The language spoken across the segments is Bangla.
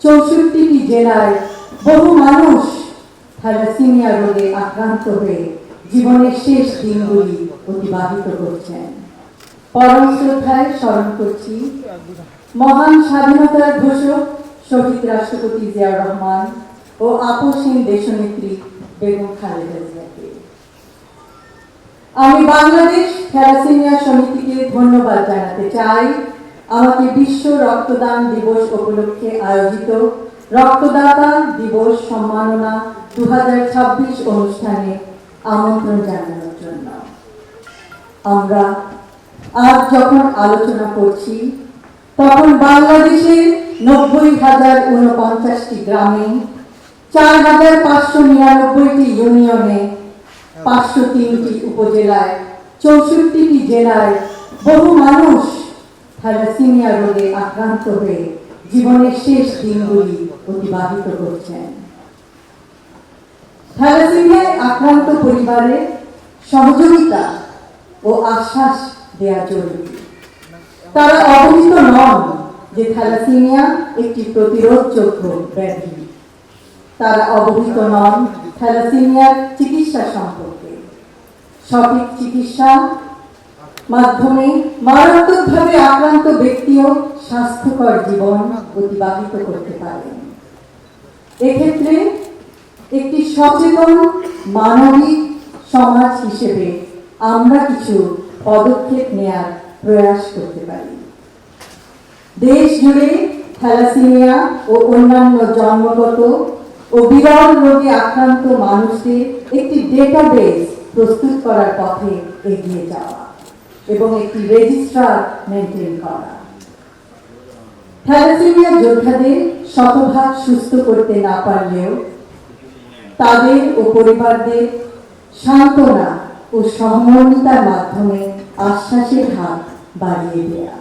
64টি জেলায় বহু মানুষ থ্যালাসেমিয়া রোগে আক্রান্ত হয়ে জীবনের শেষ দিনগুলি অতিবাহিত করছেন। পরম শ্রদ্ধায় স্মরণ করছি মহান স্বাধীনতার ঘোষক শহীদ রাষ্ট্রপতি জিয়াউর রহমান ও আপসহীন দেশনেত্রী বেগম খালেদা জিয়াকে। আমি বাংলাদেশ থ্যালাসেমিয়া সমিতিকে ধন্যবাদ জানাতে চাই আমাকে বিশ্ব রক্তদান দিবস উপলক্ষে আয়োজিত রক্তদাতা দিবস সম্মাননা 2026 অনুষ্ঠানে আমন্ত্রণ জানানোর জন্য। আমরা আজ যখন আলোচনা করছি তখন বাংলাদেশের 90,049টি গ্রামে 4,599টি ইউনিয়নে 503টি উপজেলায় 64টি জেলায় বহু মানুষ থ্যালাসেমিয়া রোগে আক্রান্ত হয়ে জীবনের শেষ দিনগুলি অতিবাহিত করছেন। থ্যালাসেমিয়ায় আক্রান্ত পরিবারের সহযোগিতা ও আশ্বাস দেয়া জরুরি। তারা অবহিত নন যে থ্যালাসেমিয়া একটি প্রতিরোধযোগ্য ব্যাধি। তারা অবহিত নন থ্যালাসেমিয়ার চিকিৎসা সম্পর্কে। সঠিক চিকিৎসা মাধ্যমে মারাত্মকভাবে আক্রান্ত ব্যক্তিও স্বাস্থ্যকর জীবন অতিবাহিত করতে পারেন। এক্ষেত্রে একটি সচেতন মানবিক সমাজ হিসেবে আমরা কিছু পদক্ষেপ নেয়ার প্রয়াস করতে পারি। দেশ জুড়ে থ্যালাসেমিয়া ও অন্যান্য জন্মগত ও বিরল রোগে আক্রান্ত মানুষদের একটি ডেটাবেস প্রস্তুত করার পথে এগিয়ে যাওয়া এবং একটি রেজিস্ট্রার মেনটেন করা। থ্যালাসেমিয়া যোদ্ধাদের শতভাগ সুস্থ করতে না পারলেও তাদের ও পরিবারদের সান্ত্বনা ও সহমর্মিতার মাধ্যমে আশ্বাসের হাত বাড়িয়ে দেয়া।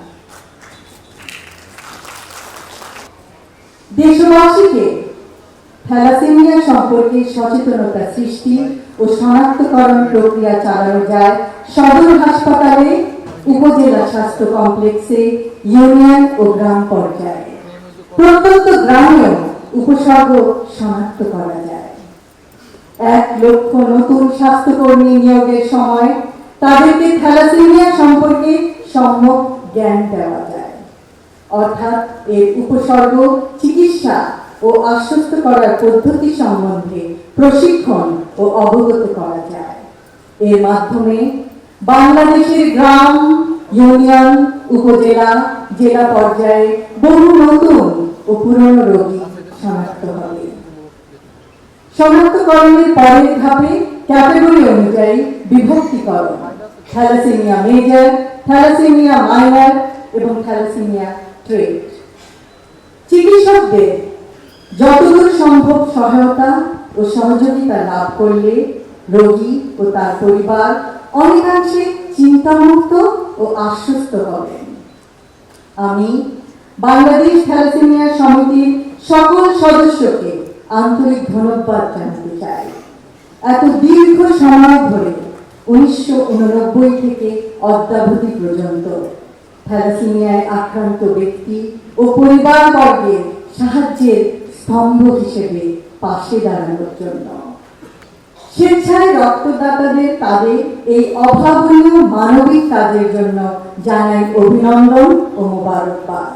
দেশবাসীকে থ্যালাসেমিয়া সম্পর্কে সচেতনতা সৃষ্টি ও শনাক্তকরণ প্রক্রিয়া চালানো যায় সদর হাসপাতালে, উপজেলা স্বাস্থ্য কমপ্লেক্সে, ইউনিয়ন ও গ্রাম পর্যায়ে। প্রত্যন্ত গ্রামেও উপসর্গ শনাক্ত করা যায়। 1 লক্ষ নতুন স্বাস্থ্যকর্মী নিয়োগের সময় তাদেরকে থ্যালাসেমিয়া সম্পর্কে সম্যক জ্ঞান দেওয়া যায়, অর্থাৎ এর উপসর্গ, চিকিৎসা ও আশ্বস্ত করার পদ্ধতি সম্বন্ধে প্রশিক্ষণ ও অবগত করা যায়। এর মাধ্যমে বাংলাদেশের গ্রাম, ইউনিয়ন, উপজেলা, জেলা পর্যায়ে বহু নতুন ও পুরনো রোগী শনাক্ত হবে। শনাক্তকরণের পরের ধাপে ক্যাটাগরি অনুযায়ী বিভক্তিকরণ: থ্যালাসেমিয়া মেজর, থ্যালাসেমিয়া মাইনর এবং থ্যালাসেমিয়া ট্রেট। চিকিৎসকদের যতদূর সম্ভব সহায়তা ও সহযোগিতা লাভ করলে রোগী ও তার পরিবার অনেকাংশে চিন্তামুক্ত ও আশ্বস্ত হবেন। আমি বাংলাদেশ থ্যালাসেমিয়া সমিতির সকল সদস্যকে আন্তরিক ধন্যবাদ জানাতে চাই। এত দীর্ঘ সময় ধরে 1989 থেকে অদ্যাবধি পর্যন্ত থ্যালাসেমিয়ায় আক্রান্ত ব্যক্তি ও পরিবারবর্গের সাহায্যের স্তম্ভ হিসেবে পাশে দাঁড়ানোর জন্য। স্বেচ্ছায় রক্তদাতাদের তাদের এই অভাবনীয় মানবিক কাজের জন্য জানাই অভিনন্দন ও মোবারকবাদ।